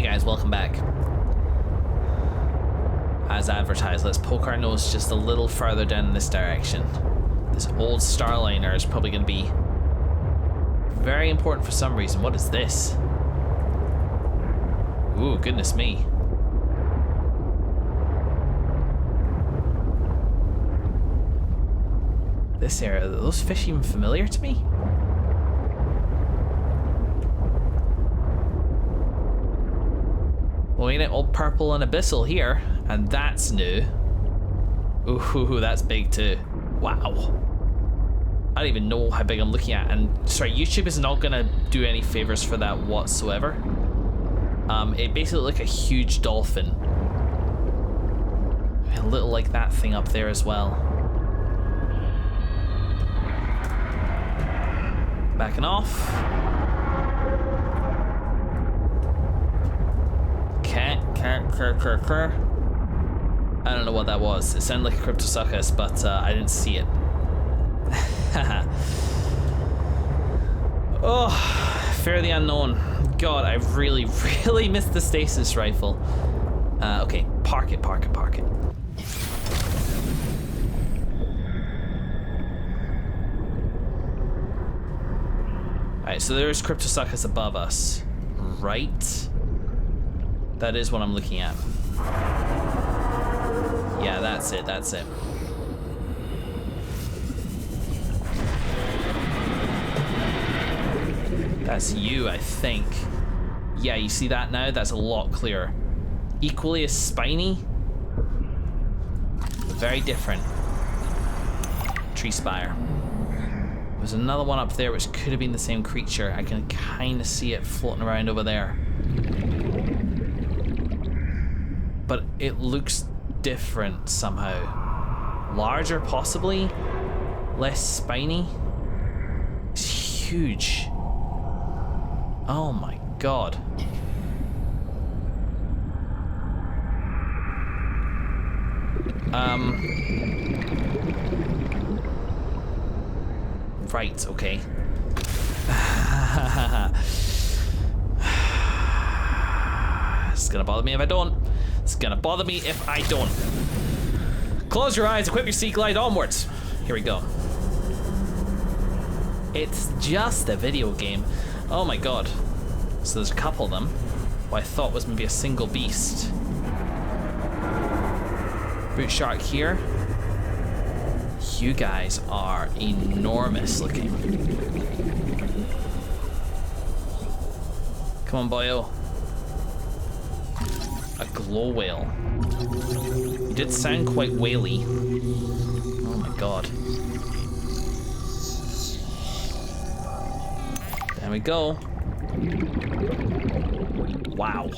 guys, welcome back. As advertised, let's poke our nose just a little further down in this direction. This old Starliner is probably going to be very important for some reason. What is this? Ooh, goodness me. This area, are those fish even familiar to me? Well, ain't it all purple and abyssal here? And that's new. Ooh, that's big too. Wow. I don't even know how big I'm looking at. And sorry, YouTube is not gonna do any favors for that whatsoever. It basically looked like a huge dolphin. A little like that thing up there as well. Backing off. I don't know what that was. It sounded like a Cryptosuchus, but I didn't see it. Oh, fear of the unknown. God, I really, really missed the stasis rifle. Okay, park it. Alright, so there's Cryptosuchus above us. Right? That is what I'm looking at. Yeah, that's it. That's you, I think. Yeah, you see that now? That's a lot clearer. Equally as spiny, but very different. Tree spire. There's another one up there which could have been the same creature. I can kind of see it floating around over there. But it looks different somehow. Larger, possibly. Less spiny. It's huge. Oh my god. Right, okay. It's gonna bother me if I don't. It's gonna bother me if I don't. Close your eyes, equip your sea glide onwards. Here we go. It's just a video game. Oh my god. So there's a couple of them. What I thought was maybe a single beast. Boot shark here. You guys are enormous looking. Come on, boyo. A glow whale. You did sound quite whaley. Oh my god. There we go. Wow.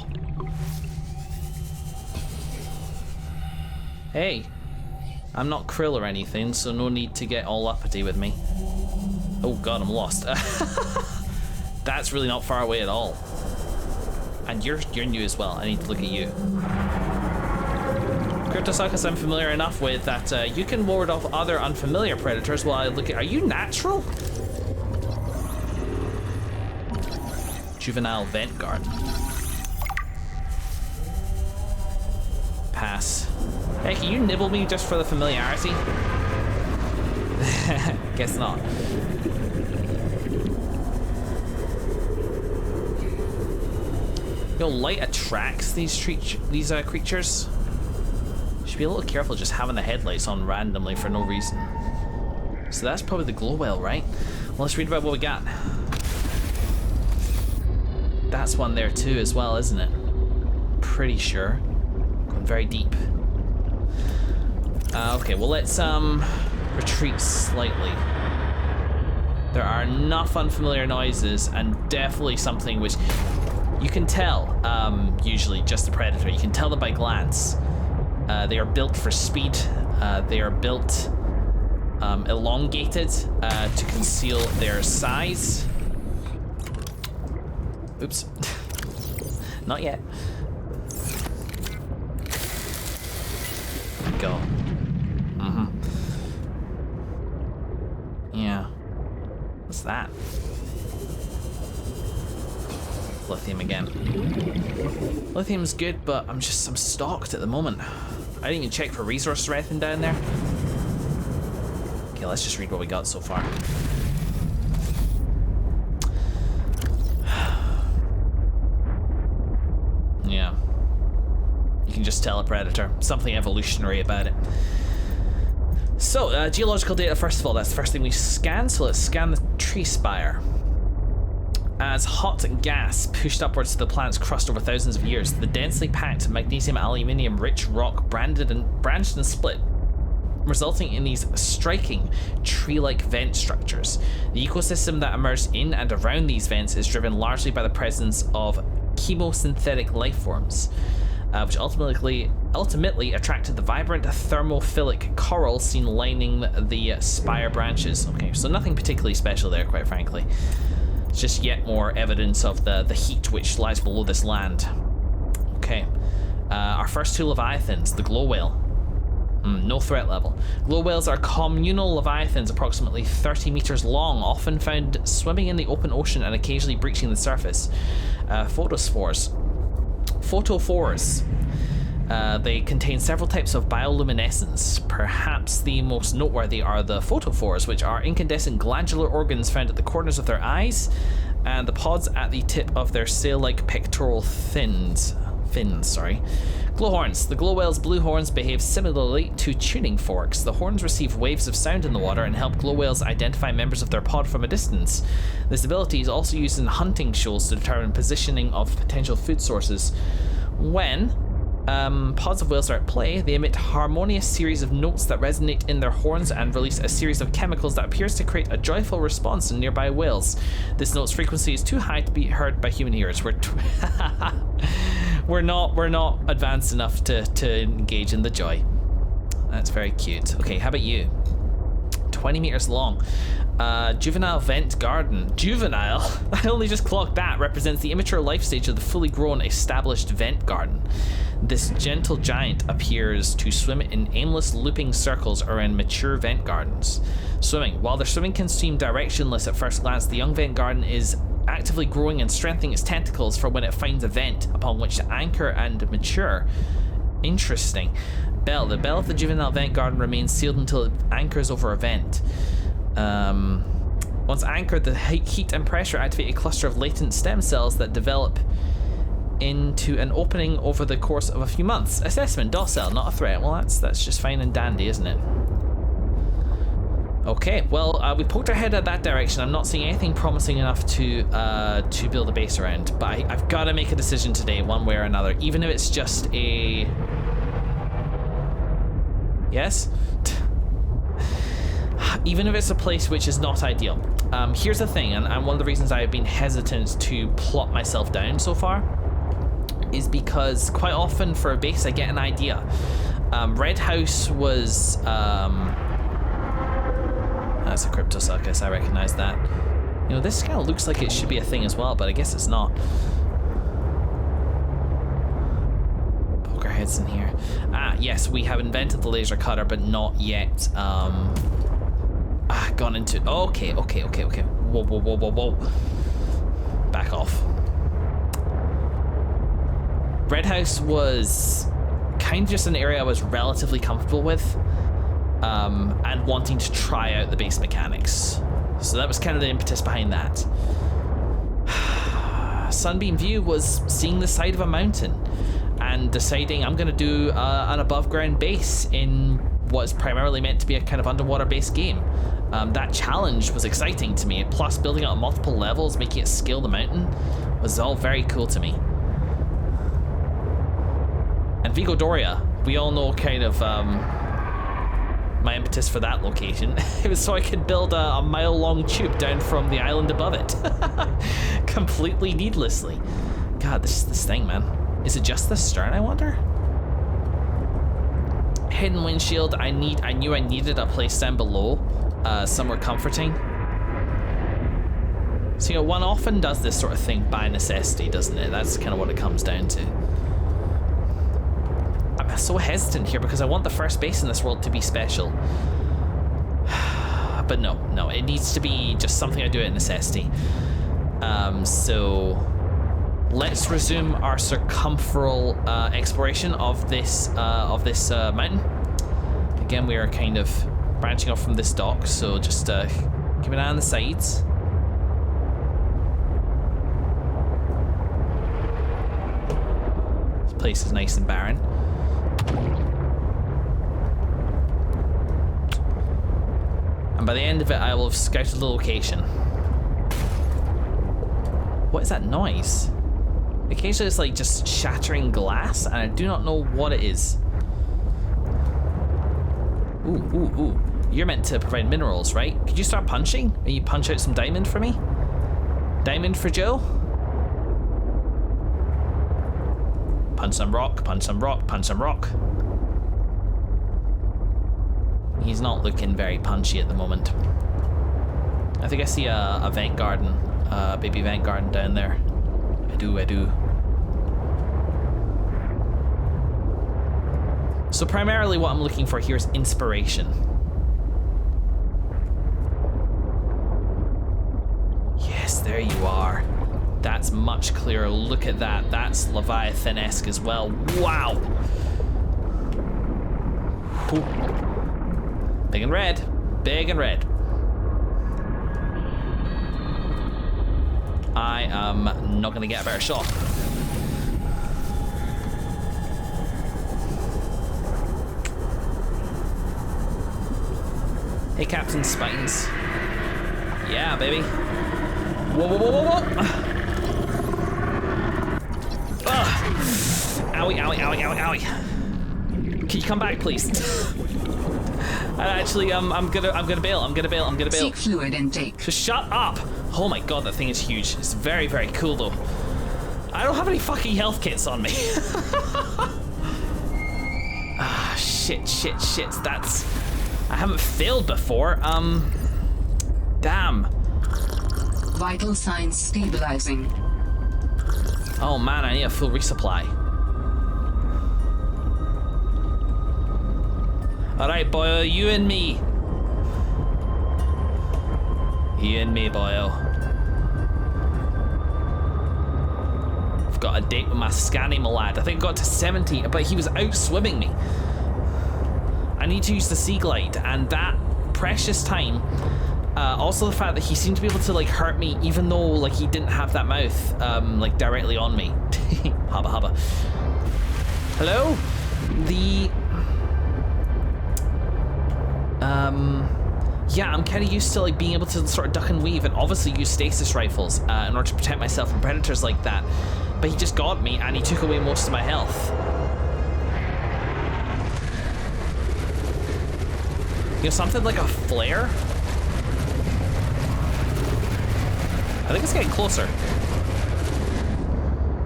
Hey, I'm not krill or anything, so no need to get all uppity with me. Oh god, I'm lost. That's really not far away at all. And you're new as well. I need to look at you. Cryptosuchus I'm familiar enough with that you can ward off other unfamiliar predators while I look at... Are you natural? Juvenile vent guard. Pass. Hey, can you nibble me just for the familiarity? Guess not. You know, light attracts these creatures. Should be a little careful just having the headlights on randomly for no reason. So that's probably the glow whale, right? Well, let's read about what we got. That's one there too as well, isn't it? Pretty sure. Going very deep. Okay, well let's retreat slightly. There are enough unfamiliar noises and definitely something which you can tell, usually just the predator, you can tell them by glance. They are built for speed, they are built elongated to conceal their size. Oops. Not yet. Go. Yeah. What's that? check lithium again. Lithium's good, but I'm stalked at the moment. I didn't even check for resources or anything down there. Okay, let's just read what we got so far. Yeah. You can just tell a predator. Something evolutionary about it. So, geological data, first of all, that's the first thing we scan. So let's scan the tree spire. As hot gas pushed upwards to the planet's crust over thousands of years, the densely packed magnesium-aluminium-rich rock branched and split, resulting in these striking tree-like vent structures. The ecosystem that emerged in and around these vents is driven largely by the presence of chemosynthetic life forms, which ultimately attracted the vibrant thermophilic coral seen lining the spire branches. Okay, so nothing particularly special there, quite frankly. It's just yet more evidence of the heat which lies below this land. Okay, our first two leviathans, the glow whale. No threat level. Glow whales are communal leviathans approximately 30 meters long, often found swimming in the open ocean and occasionally breaching the surface. Photophores. They contain several types of bioluminescence. Perhaps the most noteworthy are the photophores, which are incandescent glandular organs found at the corners of their eyes and the pods at the tip of their sail-like pectoral fins. Glowhorns. The glow whale's blue horns behave similarly to tuning forks. The horns receive waves of sound in the water and help glow whales identify members of their pod from a distance. This ability is also used in hunting shoals to determine positioning of potential food sources. When pods of whales are at play, they emit a harmonious series of notes that resonate in their horns and release a series of chemicals that appears to create a joyful response in nearby whales. This note's frequency is too high to be heard by human ears. We're not advanced enough to engage in the joy. That's very cute. Okay, how about you? 20 meters long. Juvenile vent garden. Juvenile? I only just clocked that. Represents the immature life stage of the fully grown established vent garden. This gentle giant appears to swim in aimless looping circles around mature vent gardens. Swimming. While their swimming can seem directionless at first glance, the young vent garden is actively growing and strengthening its tentacles for when it finds a vent upon which to anchor and mature. Interesting. Bell. The bell of the juvenile vent garden remains sealed until it anchors over a vent. Once anchored, the heat and pressure activate a cluster of latent stem cells that develop into an opening over the course of a few months. Assessment. Docile, not a threat. Well, that's just fine and dandy, isn't it? Okay, well, we poked our head at that direction. I'm not seeing anything promising enough to build a base around, but I've got to make a decision today, one way or another, even if it's just a... Yes? Even if it's a place which is not ideal. Here's the thing, and one of the reasons I've been hesitant to plot myself down so far is because quite often for a base I get an idea. Red House was... That's a Cryptosuchus, I recognize that. You know, this kind of looks like it should be a thing as well, but I guess it's not. Poke our heads in here. Ah, yes, we have invented the laser cutter, but not yet, gone into... Okay. Whoa. Back off. Red House was kind of just an area I was relatively comfortable with. And wanting to try out the base mechanics. So that was kind of the impetus behind that. Sunbeam View was seeing the side of a mountain and deciding I'm going to do an above ground base in what's primarily meant to be a kind of underwater based game. That challenge was exciting to me, plus building out multiple levels, making it scale the mountain, was all very cool to me. And Vigo Doria, we all know kind of my impetus for that location. It was so I could build a mile-long tube down from the island above it. Completely needlessly. God, this thing, man. Is it just the stern, I wonder? Hidden windshield. I knew I needed a place down below. Somewhere comforting. So, you know, one often does this sort of thing by necessity, doesn't it? That's kind of what it comes down to. I'm so hesitant here because I want the first base in this world to be special. But no, it needs to be just something I do at necessity. So let's resume our circumferal exploration of this mountain. Again, we are kind of branching off from this dock, so just keep an eye on the sides. This place is nice and barren. And by the end of it, I will have scouted the location. What is that noise? Occasionally it's like just shattering glass, and I do not know what it is. Ooh. You're meant to provide minerals, right? Could you start punching? Can you punch out some diamond for me? Diamond for Joe? Punch some rock, punch some rock, punch some rock. He's not looking very punchy at the moment. I think I see a vent garden, baby vent garden down there. I do. So primarily what I'm looking for here is inspiration. Yes, there you are. That's much clearer. Look at that. That's Leviathan-esque as well. Wow. Ooh. Big and red. Big and red. I am not going to get a better shot. Hey, Captain Spines. Yeah, baby. Whoa. Owie. Can you come back, please? Actually, I'm gonna bail. Seek fluid intake. Just shut up. Oh my god, that thing is huge. It's very, very cool though. I don't have any fucking health kits on me. Shit. That's... I haven't failed before. Damn. Vital signs stabilizing. Oh man, I need a full resupply. Alright, boyo, you and me. You and me, boyo. I've got a date with my Scanimal lad. I think I got to 70, but he was out swimming me. I need to use the Sea Glide, and that precious time. Also the fact that he seemed to be able to like hurt me even though like he didn't have that mouth like directly on me. Hubba. Hello? Yeah, I'm kind of used to like being able to sort of duck and weave and obviously use stasis rifles in order to protect myself from predators like that. But he just got me and he took away most of my health. You know, something like a flare? I think it's getting closer.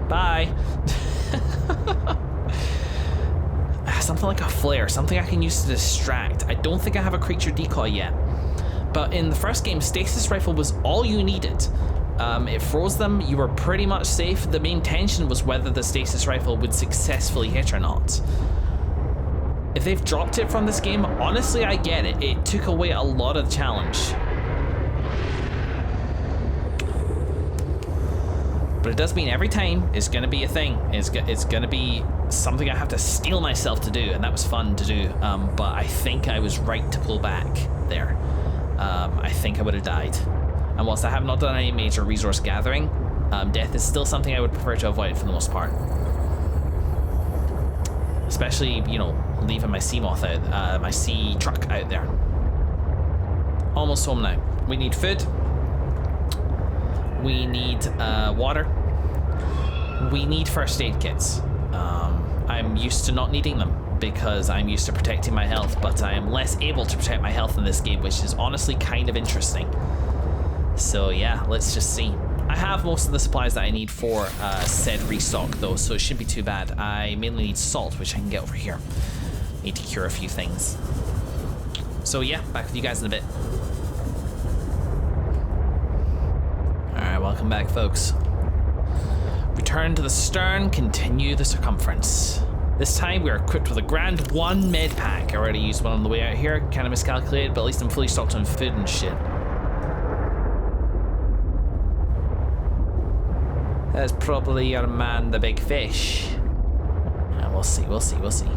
Bye. Something like a flare, something I can use to distract. I don't think I have a creature decoy yet. But in the first game, stasis rifle was all you needed. It froze them, you were pretty much safe. The main tension was whether the stasis rifle would successfully hit or not. If they've dropped it from this game, honestly, I get it. It took away a lot of the challenge. But it does mean every time it's gonna be a thing. It's gonna be something I have to steel myself to do, and that was fun to do. But I think I was right to pull back there. I think I would have died. And whilst I have not done any major resource gathering, death is still something I would prefer to avoid for the most part. Especially, you know, leaving my sea moth out, my sea truck out there. Almost home now. We need food. We need water. We need first aid kits. I'm used to not needing them because I'm used to protecting my health, but I am less able to protect my health in this game, which is honestly kind of interesting. So yeah, let's just see. I have most of the supplies that I need for said restock though, so it shouldn't be too bad. I mainly need salt, which I can get over here. Need to cure a few things. So yeah, back with you guys in a bit. Alright, welcome back, folks. Return to the stern, continue the circumference. This time we are equipped with a grand 1 med pack. I already used one on the way out here, kind of miscalculated, but at least I'm fully stocked on food and shit. That's probably your man, the big fish. We'll see, we'll see, we'll see.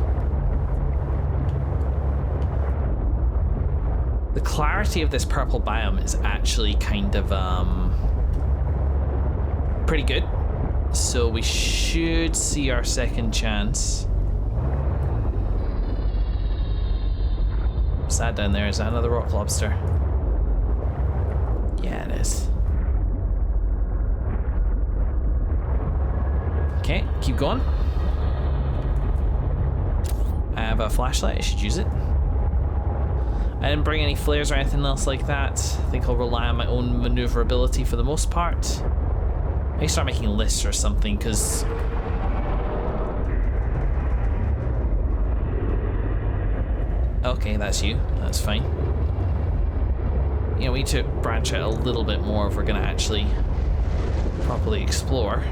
The clarity of this purple biome is actually kind of pretty good. So we should see our second chance. What's that down there? Is that another rock lobster? Yeah, it is. Okay, keep going. I have a flashlight, I should use it. I didn't bring any flares or anything else like that. I think I'll rely on my own maneuverability for the most part. I may start making lists or something, because... Okay, that's you. That's fine. You know, we need to branch out a little bit more if we're going to actually properly explore.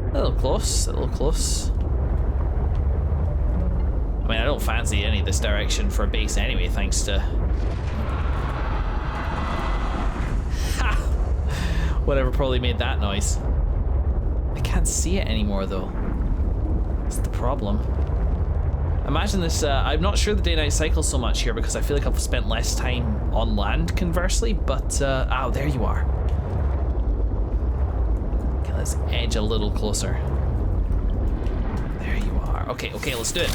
A little close, a little close. I mean, I don't fancy any of this direction for a base anyway, thanks to... Ha! Whatever probably made that noise. I can't see it anymore, though. That's the problem. Imagine this, I'm not sure the day-night cycle so much here because I feel like I've spent less time on land, conversely, but, oh, there you are. Okay, let's edge a little closer. There you are. Okay, okay, let's do it.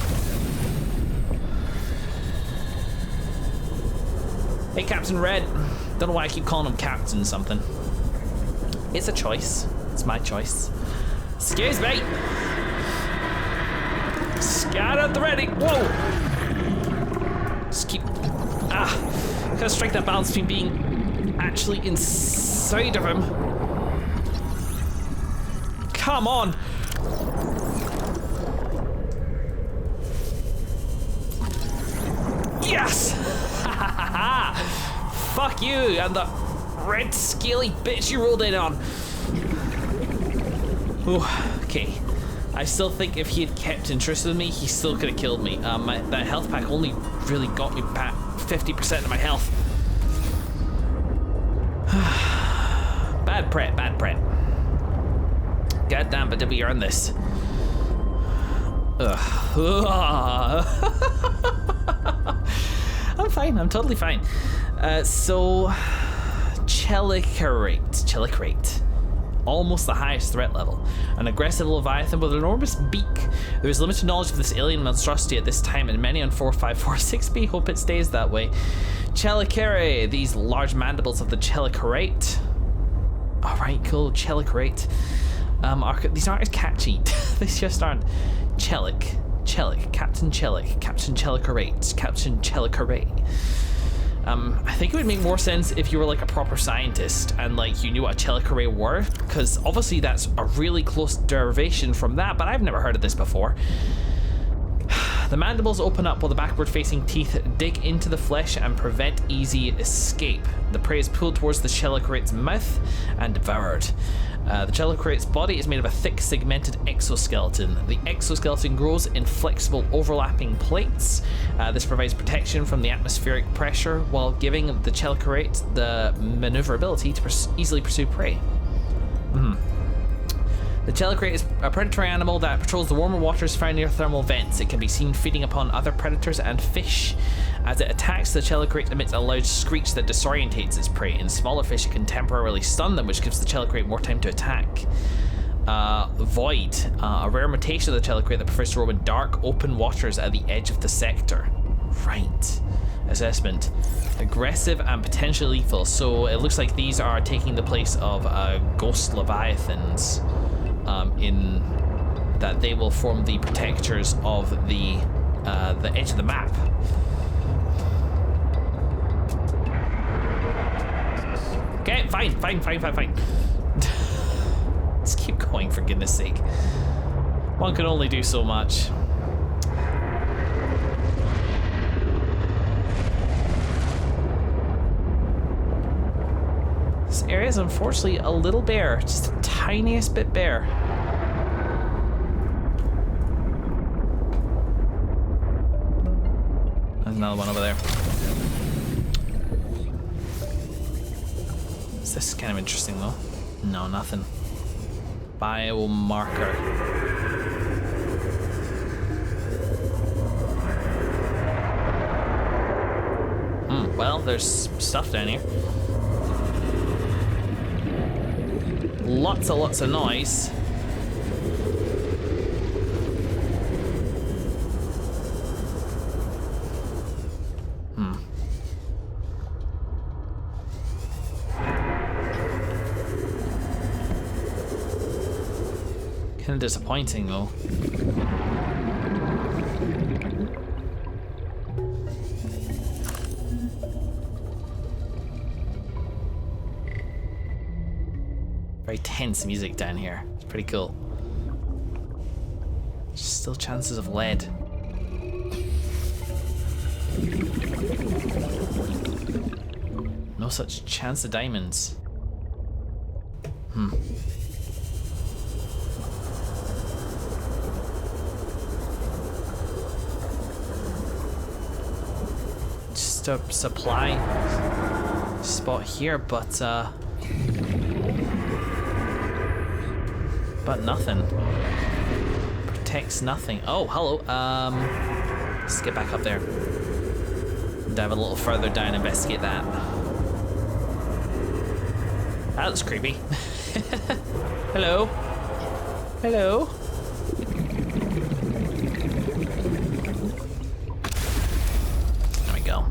Hey, Captain Red. Don't know why I keep calling him Captain something. It's a choice. It's my choice. Excuse me. Scout at the ready. Whoa. Just keep... Gotta strike that balance between being actually inside of him. Come on. Yes. Fuck you and the red scaly bitch you rolled in on. Ooh, okay. I still think if he had kept interested in me, he still could have killed me. That health pack only really got me back 50% of my health. Bad prep, bad prep. God damn, but did we earn this? Ugh. I'm fine, I'm totally fine. So, Chelicerate. Almost the highest threat level. An aggressive leviathan with an enormous beak. There is limited knowledge of this alien monstrosity at this time, and many on 4546B hope it stays that way. Chelicerae, these large mandibles of the Chelicerate. Alright, cool, Chelicerate. These aren't as catchy. These just aren't. Captain Chelicerate, Captain Chelicerate. I think it would make more sense if you were like a proper scientist and like you knew what a Chelicerate were, because obviously that's a really close derivation from that, but I've never heard of this before. The mandibles open up while the backward facing teeth dig into the flesh and prevent easy escape. The prey is pulled towards the Chelicerate's mouth and devoured. The Chelicerate's body is made of a thick segmented exoskeleton. The exoskeleton grows in flexible overlapping plates. This provides protection from the atmospheric pressure while giving the Chelicerate the maneuverability to easily pursue prey. The Chelicerate is a predatory animal that patrols the warmer waters found near thermal vents. It can be seen feeding upon other predators and fish. As it attacks, the Chelicerate emits a loud screech that disorientates its prey. In smaller fish, it can temporarily stun them, which gives the Chelicerate more time to attack. Void, a rare mutation of the Chelicerate that prefers to roam in dark, open waters at the edge of the sector. Right. Assessment. Aggressive and potentially lethal. So it looks like these are taking the place of ghost leviathans. In that they will form the protectors of the edge of the map. Okay, fine. Let's keep going, for goodness sake. One can only do so much. This area is unfortunately a little bare, just the tiniest bit bare. There's another one over there. This is kind of interesting though. No, nothing. Biomarker. Well, there's stuff down here. Lots of noise. Kind of disappointing though. Very tense music down here. It's pretty cool. Still chances of lead. No such chance of diamonds. Just a supply spot here, but nothing. Protects nothing. Oh, hello. Let's get back up there. Dive a little further down, investigate that. That looks creepy. Hello. Hello. There we go.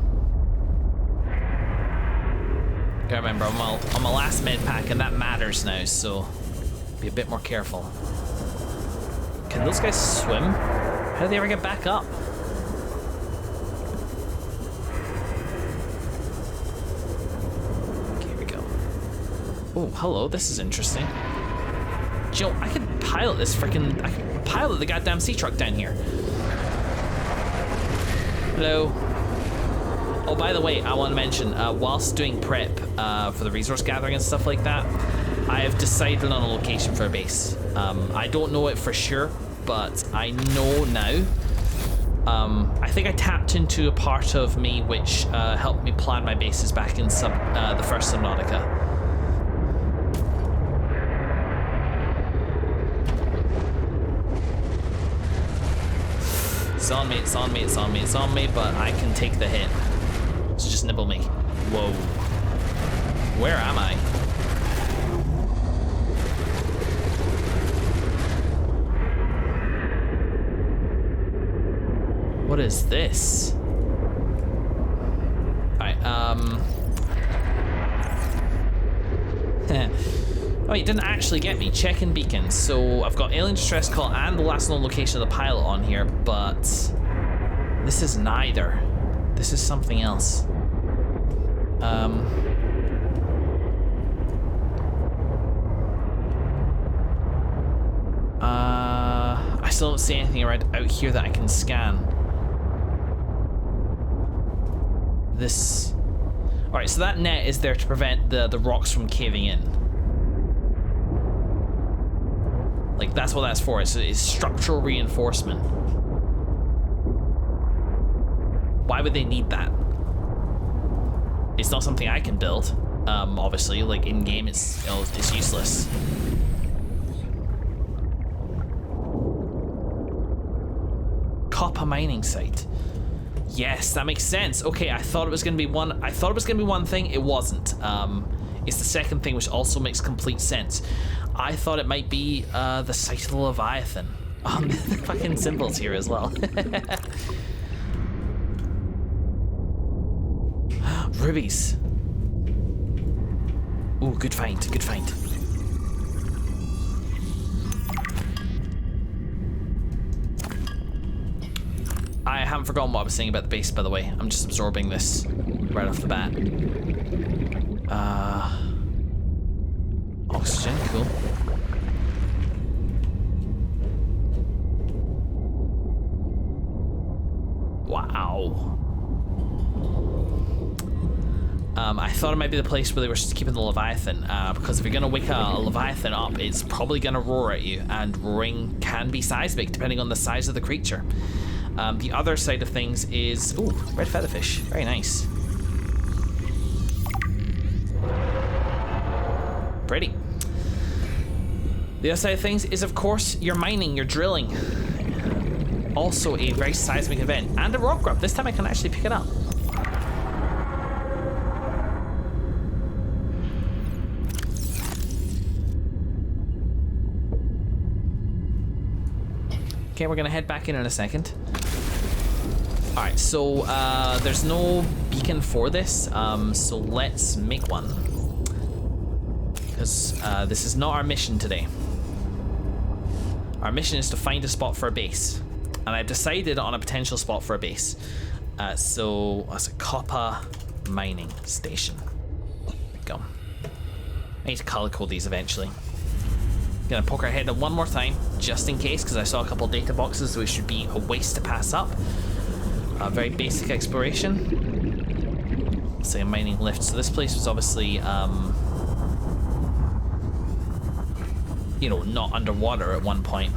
Gotta remember, I'm on my last med pack, and that matters now, so be a bit more careful. Can those guys swim? How do they ever get back up? Okay, here we go. Oh, hello, this is interesting. Joe, I could pilot this freaking... I could pilot the goddamn sea truck down here. Hello. Oh, by the way, I want to mention, whilst doing prep for the resource gathering and stuff like that, I have decided on a location for a base. I don't know it for sure, but I know now. I think I tapped into a part of me which helped me plan my bases back in the first Subnautica. It's on me, it's on me, it's on me, it's on me, but I can take the hit. So just nibble me. Whoa. Where am I? What is this? Alright, oh, you didn't actually get me. Check-in beacons. So I've got alien distress call and the last known location of the pilot on here, but this is neither. This is something else. I still don't see anything around out here that I can scan. This... Alright, so that net is there to prevent the rocks from caving in. Like, that's what that's for. It's structural reinforcement. Why would they need that? It's not something I can build. Obviously, like in game, it's useless. Copper mining site. Yes, that makes sense. Okay, I thought it was gonna be one. I thought it was gonna be one thing. It wasn't. It's the second thing, which also makes complete sense. I thought it might be the site of the Leviathan. Oh, the fucking symbols here as well. Rubies. Ooh, good find, good find. I haven't forgotten what I was saying about the base, by the way. I'm just absorbing this right off the bat. Oxygen, cool. Wow. I thought it might be the place where they were just keeping the Leviathan, because if you're gonna wake a Leviathan up, it's probably gonna roar at you, and roaring can be seismic depending on the size of the creature. The other side of things is, ooh, red featherfish, very nice. Pretty. The other side of things is, of course, your mining, your drilling. Also a very seismic event. And a rock grub. This time I can actually pick it up. Okay, we're gonna head back in a second. Alright, so there's no beacon for this, so let's make one. Because this is not our mission today. Our mission is to find a spot for a base. And I decided on a potential spot for a base. So that's a copper mining station. There we go. I need to color code these eventually. Gonna poke our head in one more time, just in case, because I saw a couple data boxes, so it should be a waste to pass up. Very basic exploration. Let's say a mining lift. So this place was obviously, you know, not underwater at one point.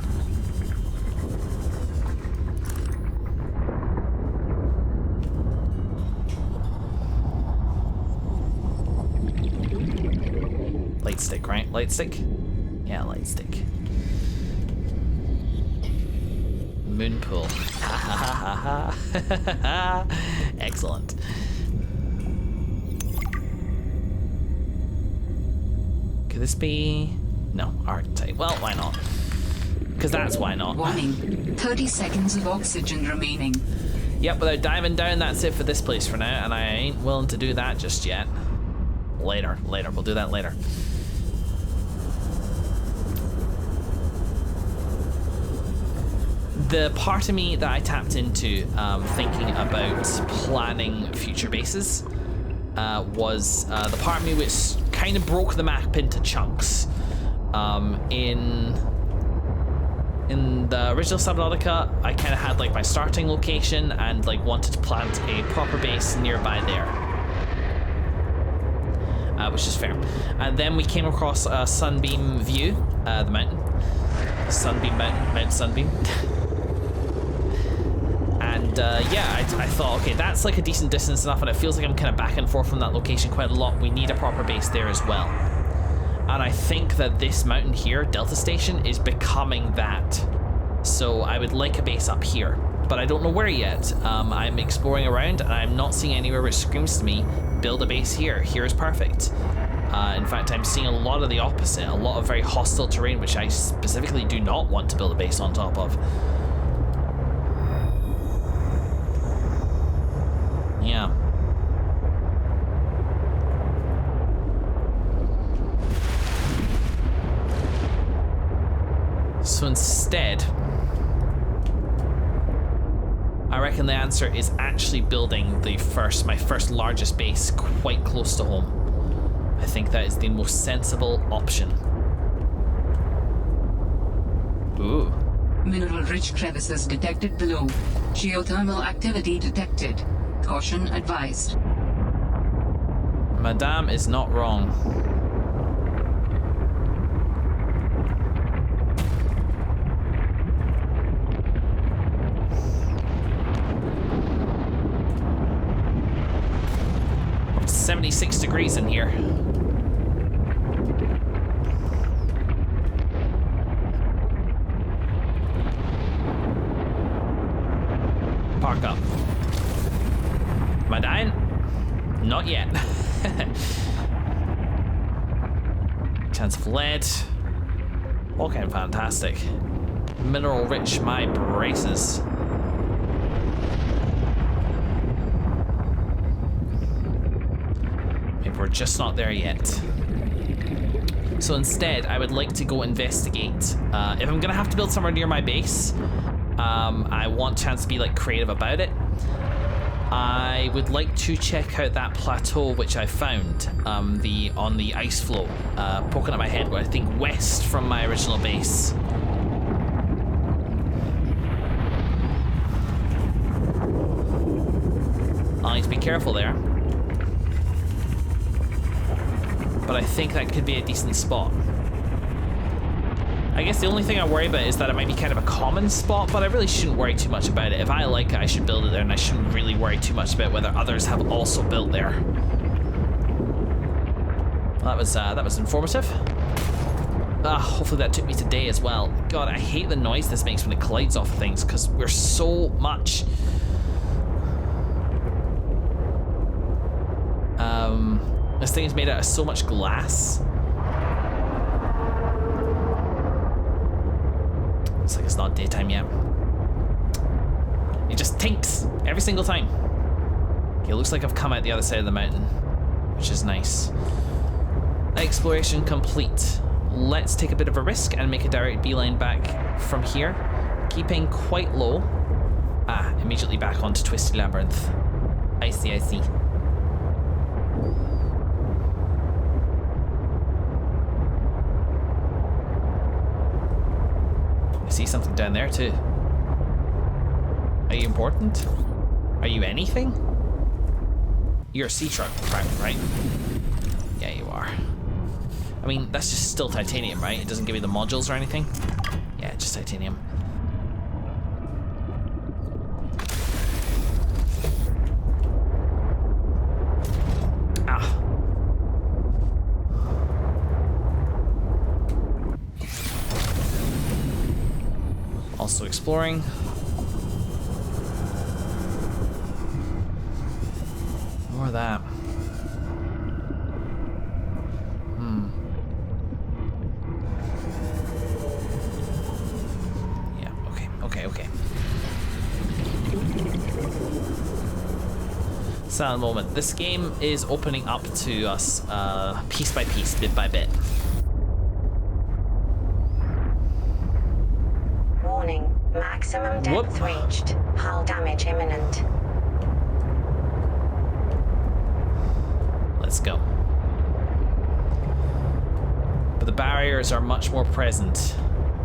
Light stick, right? Light stick? Yeah, light stick. Moon pool. Ha ha ha ha ha. Excellent. Could this be? No, archetype. Well, why not? Because that's why not. Warning. 30 seconds of oxygen remaining. Yep, without diving down, that's it for this place for now, and I ain't willing to do that just yet. Later. We'll do that later. The part of me that I tapped into thinking about planning future bases was the part of me which kind of broke the map into chunks. In the original Subnautica, I kind of had like my starting location and like wanted to plant a proper base nearby there, which is fair. And then we came across Sunbeam View, the mountain. Sunbeam Mountain, Mount Sunbeam. And yeah, I thought, okay, that's like a decent distance enough, and it feels like I'm kind of back and forth from that location quite a lot. We need a proper base there as well. And I think that this mountain here, Delta Station, is becoming that. So I would like a base up here, but I don't know where yet. I'm exploring around, and I'm not seeing anywhere which screams to me, build a base here. Here is perfect. In fact, I'm seeing a lot of the opposite, a lot of very hostile terrain, which I specifically do not want to build a base on top of. Yeah. So instead, I reckon the answer is actually building my first largest base quite close to home. I think that is the most sensible option. Ooh. Mineral-rich crevices detected below. Geothermal activity detected. Caution advised. Madame is not wrong. It's 76 degrees in here. Park up. Am I dying? Not yet. Chance of lead. All kind of fantastic. Mineral rich, my braces. Maybe we're just not there yet. So instead, I would like to go investigate. If I'm gonna have to build somewhere near my base, I want Chance to be like creative about it. I would like to check out that plateau which I found on the ice floe, poking at my head, I think west from my original base. I'll need to be careful there, but I think that could be a decent spot. I guess the only thing I worry about is that it might be kind of a common spot, but I really shouldn't worry too much about it. If I like it, I should build it there, and I shouldn't really worry too much about whether others have also built there. Well, that was informative. Hopefully that took me to day as well. God, I hate the noise this makes when it collides off of things, because we're so much... This thing is made out of so much glass. Looks like it's not daytime yet. It just tinks every single time. Okay, it looks like I've come out the other side of the mountain, which is nice. Exploration complete. Let's take a bit of a risk and make a direct beeline back from here, keeping quite low. Immediately back onto Twisty Labyrinth. I see, I see. I see something down there too. Are you important? Are you anything? You're a sea truck, right? Yeah, you are. I mean, that's just still titanium, right? It doesn't give you the modules or anything? Yeah, just titanium. Also exploring. More of that. Yeah, okay. Silent moment. This game is opening up to us piece by piece, bit by bit. Warning, maximum depth reached. Hull damage imminent. Let's go. But the barriers are much more present.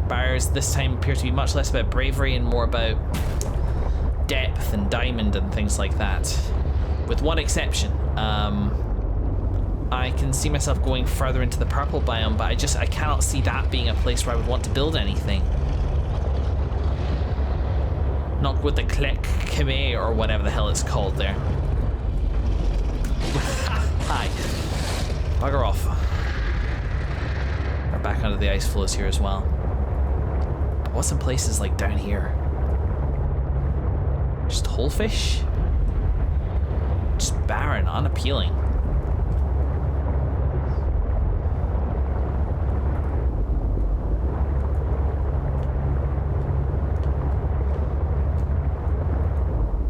Barriers this time appear to be much less about bravery and more about depth and diamond and things like that. With one exception. I can see myself going further into the purple biome, but I cannot see that being a place where I would want to build anything. Not with the click Kime or whatever the hell it's called there. Hi. Bugger off. We're back under the ice floes here as well. But what's in places like down here? Just whole fish? Just barren, unappealing.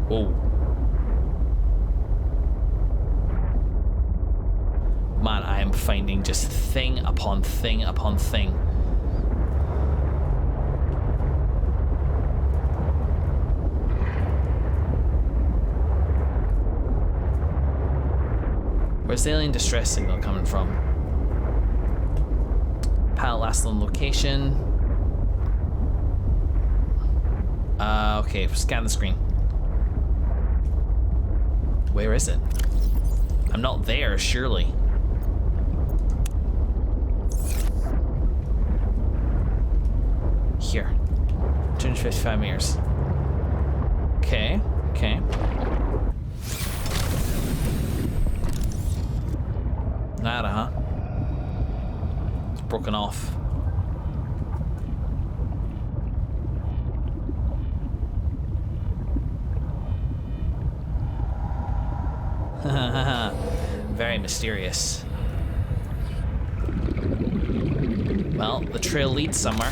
Whoa. Man, I am finding just thing upon thing upon thing. Where's the alien distress signal coming from? Pallet last known location. Okay, scan the screen. Where is it? I'm not there, surely. Here. 255 meters. Okay. Nada, huh? It's broken off. Very mysterious. Well, the trail leads somewhere.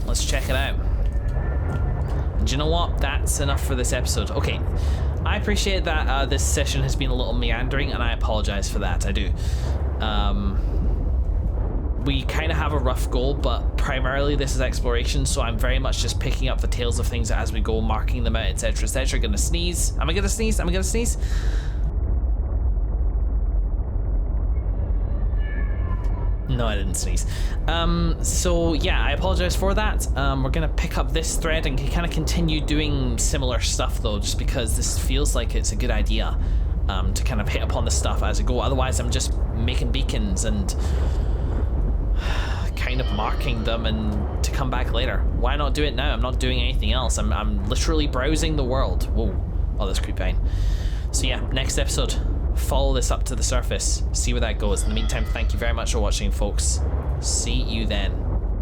Let's check it out. And you know what? That's enough for this episode. Okay, I appreciate that this session has been a little meandering, and I apologize for that. I do. We kind of have a rough goal, but primarily this is exploration, so I'm very much just picking up the tails of things as we go, marking them out, etc, etc. Gonna sneeze. Am I gonna sneeze? Am I gonna sneeze? No, I didn't sneeze. So yeah, I apologize for that. We're gonna pick up this thread and kind of continue doing similar stuff though, just because this feels like it's a good idea to kind of hit upon the stuff as I go. Otherwise, I'm just making beacons and kind of marking them and to come back later. Why not do it now? I'm not doing anything else. I'm literally browsing the world. Whoa. Oh, that's creepy. So yeah, next episode. Follow this up to the surface, see where that goes. In the meantime, thank you very much for watching, folks. See you. you then.